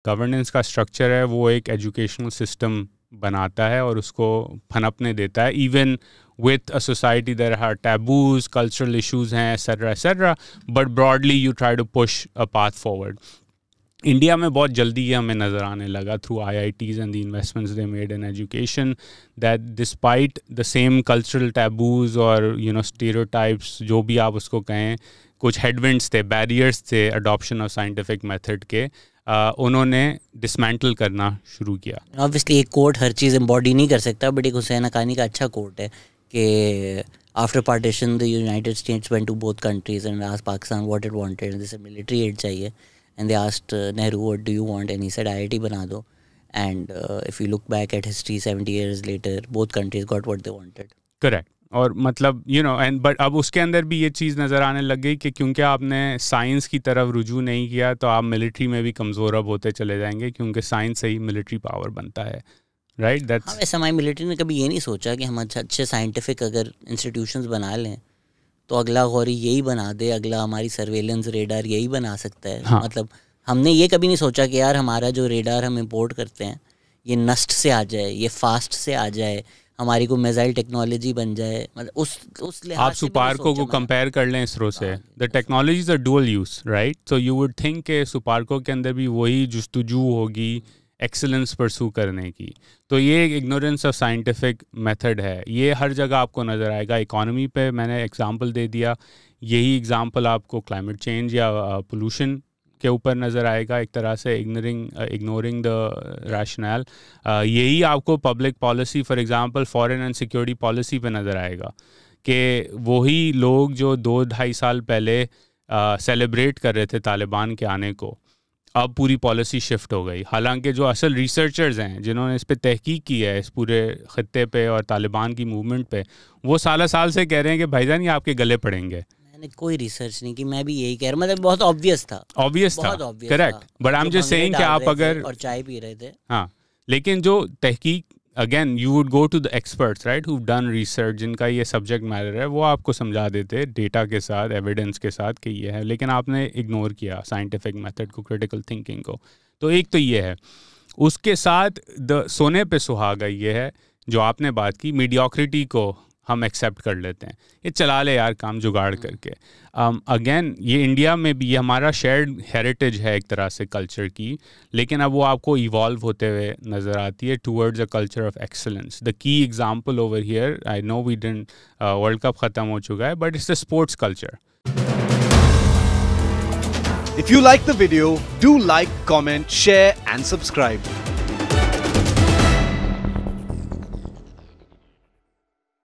Governance کا structure ہے وہ ایک ایجوکیشنل سسٹم بناتا ہے اور اس کو پھنپنے دیتا ہے. Even with a society there are taboos, cultural issues ہیں etc, but broadly you try to push a path forward. India میں بہت جلدی یہ ہمیں نظر آنے لگا through IITs and the investments they made in education that despite the same cultural taboos or stereotypes جو بھی آپ اس کو کہیں, کچھ headwinds تھے, barriers تھے adoption of scientific method کے, انہوں نے ڈسمینٹل کرنا شروع کیا. obviously ایک کوٹ ہر چیز امباڈی نہیں کر سکتا, بٹ ایک حسین حقانی کا اچھا کوٹ ہے کہ after partition the United States went to both countries and asked Pakistan what it wanted, and they said military aid chahiye, and they asked Nehru what do you want, and he said IIT bana do, and if you look back at history 70 years later both countries got what they wanted. Correct. اور مطلب and but اب اس کے اندر بھی یہ چیز نظر آنے لگ گئی کہ کیونکہ آپ نے سائنس کی طرف رجوع نہیں کیا تو آپ ملٹری میں بھی کمزور اب ہوتے چلے جائیں گے, کیونکہ سائنس سے ہی ملٹری پاور بنتا ہے. رائٹ, دیٹس ویسے ہماری ملٹری نے کبھی یہ نہیں سوچا کہ ہم اچھے سائنٹیفک اگر انسٹیٹیوشنز بنا لیں تو اگلا غوری یہی بنا دے, اگلا ہماری سرویلنس ریڈار یہی بنا سکتا ہے. مطلب ہم نے یہ کبھی نہیں سوچا کہ یار ہمارا جو ریڈار ہم امپورٹ کرتے ہیں یہ نسٹ سے آ جائے, یہ فاسٹ سے آ جائے, ہماری کو میزائل ٹیکنالوجی بن جائے. مطلب اس لحاظ آپ سپارکو کو کمپیئر کر لیں اسرو سے, the technologies are dual use, right. So you would think کہ سپارکو کے اندر بھی وہی جستجو ہوگی ایکسلنس پرسو کرنے کی. تو یہ ایک اگنورینس آف سائنٹیفک میتھڈ ہے, یہ ہر جگہ آپ کو نظر آئے گا. اکانومی پہ میں نے ایگزامپل دے دیا, یہی ایگزامپل آپ کو کلائمیٹ چینج یا پولوشن کے اوپر نظر آئے گا, ایک طرح سے اگنورنگ دا ریشنل. یہی آپ کو public policy for example foreign and security policy پہ نظر آئے گا کہ وہی لوگ جو 2-2.5 سال پہلے سیلیبریٹ کر رہے تھے طالبان کے آنے کو, اب پوری پالیسی شفٹ ہو گئی. حالانکہ جو اصل ریسرچرز ہیں جنہوں نے اس پہ تحقیق کی ہے اس پورے خطے پہ اور طالبان کی موومنٹ پہ, وہ سال سے کہہ رہے ہیں کہ بھائی جان یہ آپ کے گلے پڑیں گے. میں نے کوئی ریسرچ نہیں کی, میں بھی یہی کہہ رہا ہوں, مطلب بہت آبویس تھا, correct. But I am just saying کہ آپ اگر اور چائے پی رہے تھے, ہاں, لیکن جو تحقیق again you would go to the experts right who done research, جن کا یہ سبجیکٹ میٹر ہے, وہ آپ کو سمجھا دیتے ڈیٹا کے ساتھ, ایویڈنس کے ساتھ کہ یہ ہے. لیکن آپ نے اگنور کیا سائنٹیفک میتھڈ کو, کریٹیکل تھنکنگ کو. تو ایک تو یہ ہے. اس کے ساتھ سونے پہ سہاگا یہ ہے جو آپ نے بات کی, میڈیوکریٹی کو ہم ایکسیپٹ کر لیتے ہیں, یہ چلا لے یار کام جگاڑ کر کے. اگین یہ انڈیا میں بھی یہ ہمارا شیئرڈ ہیریٹیج ہے ایک طرح سے کلچر کی, لیکن اب وہ آپ کو ایوالو ہوتے ہوئے نظر آتی ہے towards a culture of excellence. The key example over here, I know we didn't, world cup ختم ہو چکا ہے, but it's the sports culture. If you like the video, do like, comment, share and subscribe.